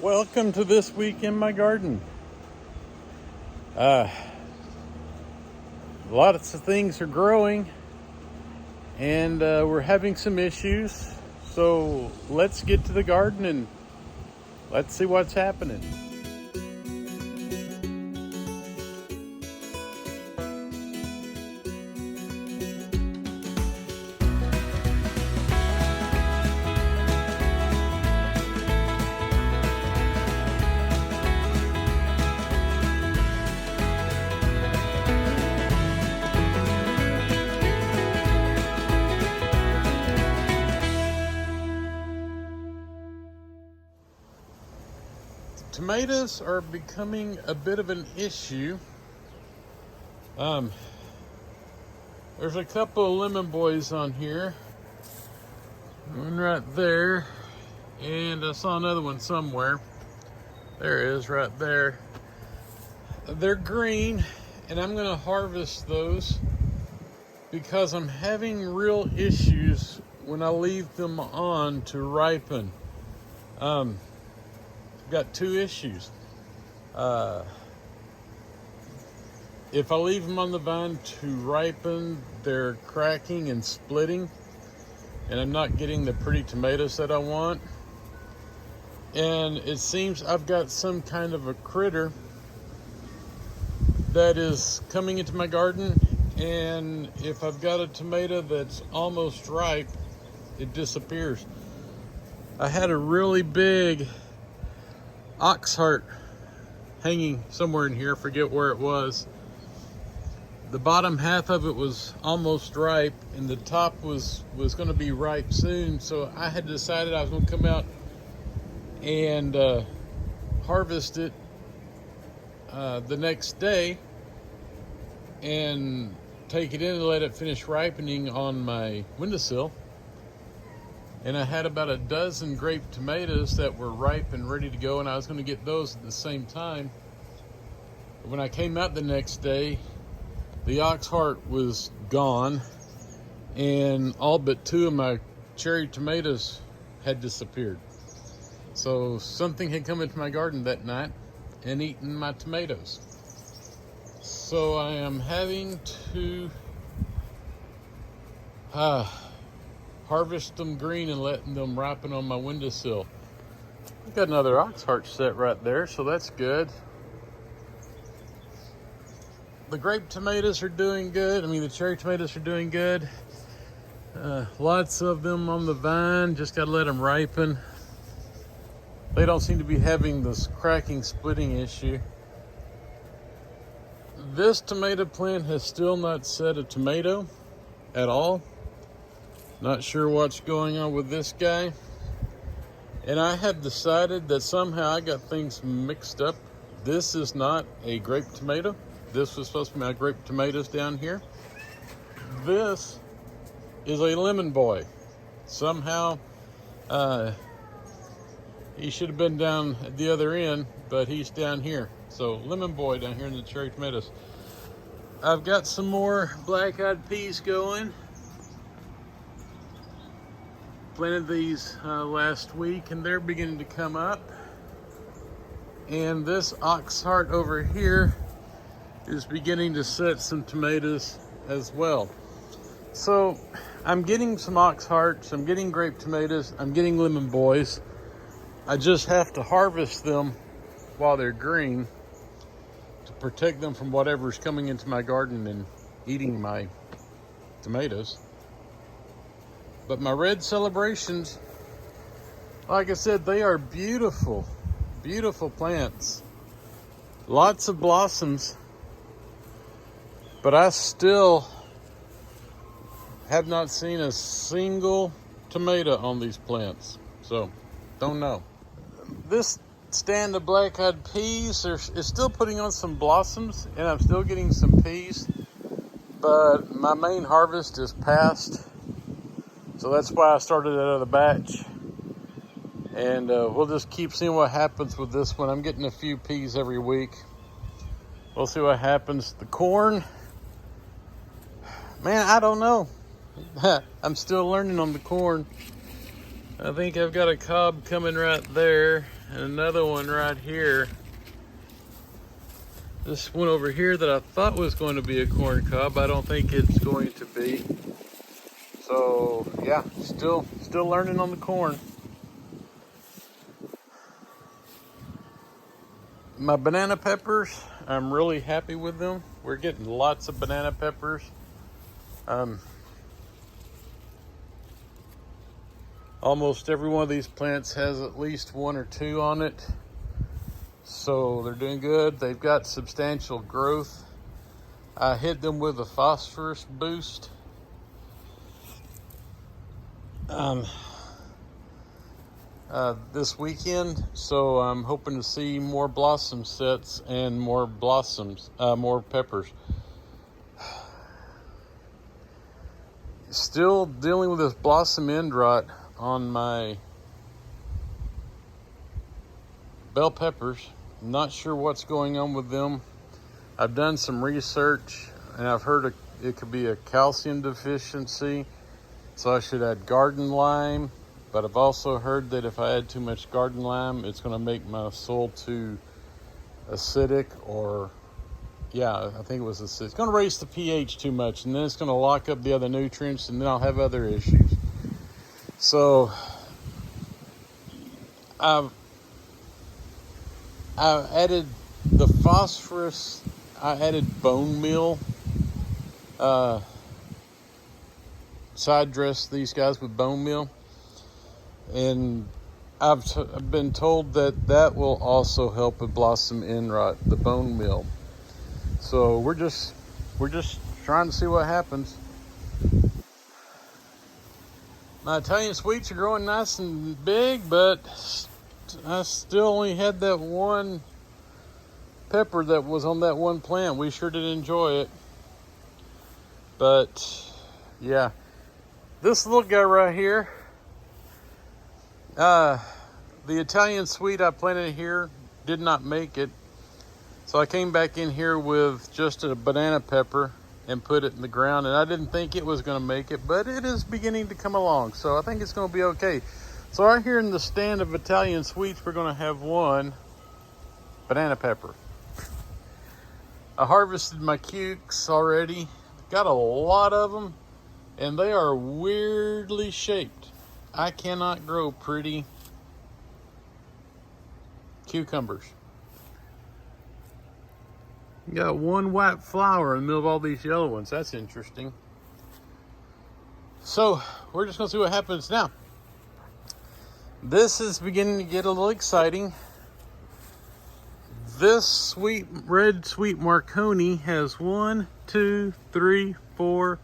Welcome to This Week in My Garden. Lots of things are growing and we're having some issues. So let's get to the garden and let's see what's happening. Tomatoes are becoming a bit of an issue. There's a couple of lemon boys on here. One right there. And I saw another one somewhere. There it is right there. They're green and I'm going to harvest those because I'm having real issues when I leave them on to ripen. Got two issues. If I leave them on the vine to ripen, they're cracking and splitting, and I'm not getting the pretty tomatoes that I want. And it seems I've got some kind of a critter that is coming into my garden, and if I've got a tomato that's almost ripe, it disappears. I had a really big ox heart hanging somewhere in here, forget where it was. The bottom half of it was almost ripe and the top was going to be ripe soon, so I had decided I was going to come out and harvest it the next day and take it in and let it finish ripening on my windowsill. And I had about a dozen grape tomatoes that were ripe and ready to go, and I was going to get those at the same time. When I came out the next day, the ox heart was gone, and all but two of my cherry tomatoes had disappeared. So something had come into my garden that night and eaten my tomatoes. So I am having to harvest them green and letting them ripen on my windowsill. I've got another ox heart set right there, so that's good. The grape tomatoes are doing good. The cherry tomatoes are doing good. Lots of them on the vine, just gotta let them ripen. They don't seem to be having this cracking, splitting issue. This tomato plant has still not set a tomato at all. Not sure what's going on with this guy. And I have decided that somehow I got things mixed up. This is not a grape tomato. This was supposed to be my grape tomatoes down here. This is a lemon boy. Somehow, he should have been down at the other end, but he's down here. So lemon boy down here in the cherry tomatoes. I've got some more black-eyed peas going. Planted these last week and they're beginning to come up. And this ox heart over here is beginning to set some tomatoes as well. So I'm getting some ox hearts, I'm getting grape tomatoes, I'm getting lemon boys. I just have to harvest them while they're green to protect them from whatever's coming into my garden and eating my tomatoes. But my red celebrations, like I said, they are beautiful, beautiful plants. Lots of blossoms, but I still have not seen a single tomato on these plants. So, don't know. This stand of black-eyed peas is still putting on some blossoms, and I'm still getting some peas, but my main harvest is past. So that's why I started that other batch. And we'll just keep seeing what happens with this one. I'm getting a few peas every week. We'll see what happens. The corn, man, I don't know. I'm still learning on the corn. I think I've got a cob coming right there and another one right here. This one over here that I thought was going to be a corn cob, I don't think it's going to be. So yeah, still learning on the corn. My banana peppers, I'm really happy with them. We're getting lots of banana peppers. Almost every one of these plants has at least one or two on it. So they're doing good. They've got substantial growth. I hit them with a phosphorus boost. This weekend, so I'm hoping to see more blossom sets and more blossoms, more peppers. Still dealing with this blossom end rot on my bell peppers. Not sure what's going on with them. I've done some research and I've heard it could be a calcium deficiency, so I should add garden lime. But I've also heard that if I add too much garden lime, it's going to make my soil too acidic, or yeah, I think it was acidic. It's going to raise the pH too much, and then it's going to lock up the other nutrients, and then I'll have other issues. So I've added the phosphorus. I added bone meal. Side dress these guys with bone meal. And I've been told that will also help with blossom end rot, the bone meal. So we're just trying to see what happens. My Italian sweets are growing nice and big, but I still only had that one pepper that was on that one plant. We sure did enjoy it. But yeah, this little guy right here, the Italian sweet I planted here did not make it. So I came back in here with just a banana pepper and put it in the ground, and I didn't think it was going to make it, but it is beginning to come along. So I think it's going to be okay. So right here in the stand of Italian sweets, we're going to have one banana pepper. I harvested my cukes already. Got a lot of them, and they are weirdly shaped. I cannot grow pretty cucumbers. Got one white flower in the middle of all these yellow ones. That's interesting. So we're just gonna see what happens now. This is beginning to get a little exciting. This red sweet Marconi has 1, 2, 3, 4,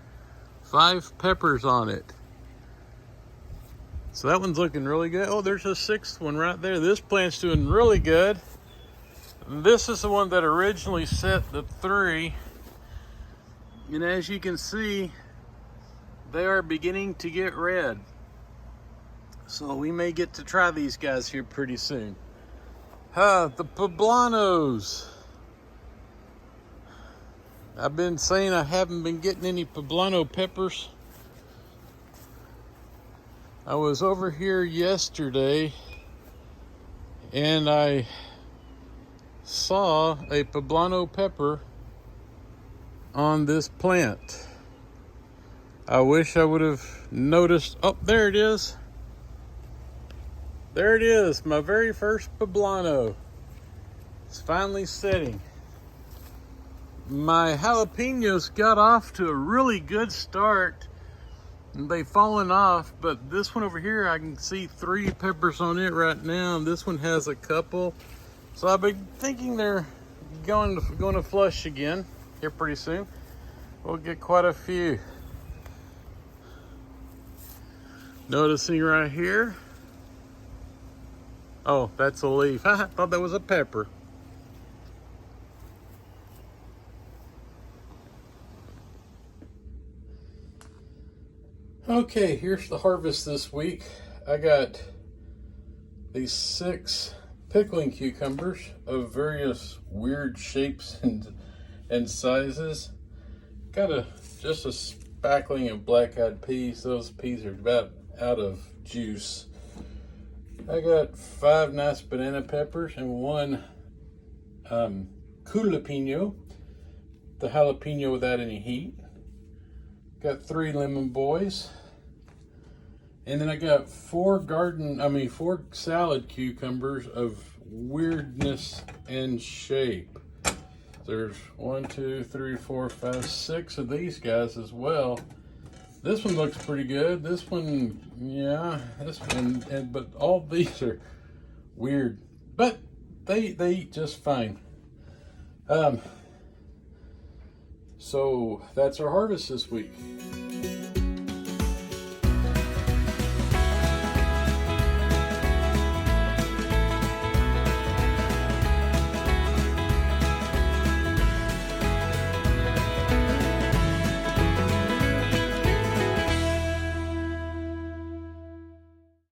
5 peppers on it. So that one's looking really good. Oh, there's a 6th one right there. This plant's doing really good. This is the one that originally set the 3. And as you can see, they are beginning to get red. So we may get to try these guys here pretty soon. The poblanos. I've been saying I haven't been getting any poblano peppers. I was over here yesterday and I saw a poblano pepper on this plant. I wish I would have noticed. Oh, there it is. There it is, my very first poblano. It's finally setting. My jalapenos got off to a really good start. They've fallen off, but this one over here, I can see 3 peppers on it right now. And this one has a couple. So I've been thinking they're going to flush again here pretty soon. We'll get quite a few. Noticing right here. Oh, that's a leaf. I thought that was a pepper. Okay, here's the harvest this week. I got these 6 pickling cucumbers of various weird shapes and sizes. Got just a spackling of black-eyed peas. Those peas are about out of juice. I got 5 nice banana peppers and 1 jalapeno, the jalapeno without any heat. Got 3 lemon boys. And then I got 4 salad cucumbers of weirdness and shape. There's 1, 2, 3, 4, 5, 6 of these guys as well. This one looks pretty good. This one, yeah, this one, but all these are weird. But they eat just fine. So that's our harvest this week.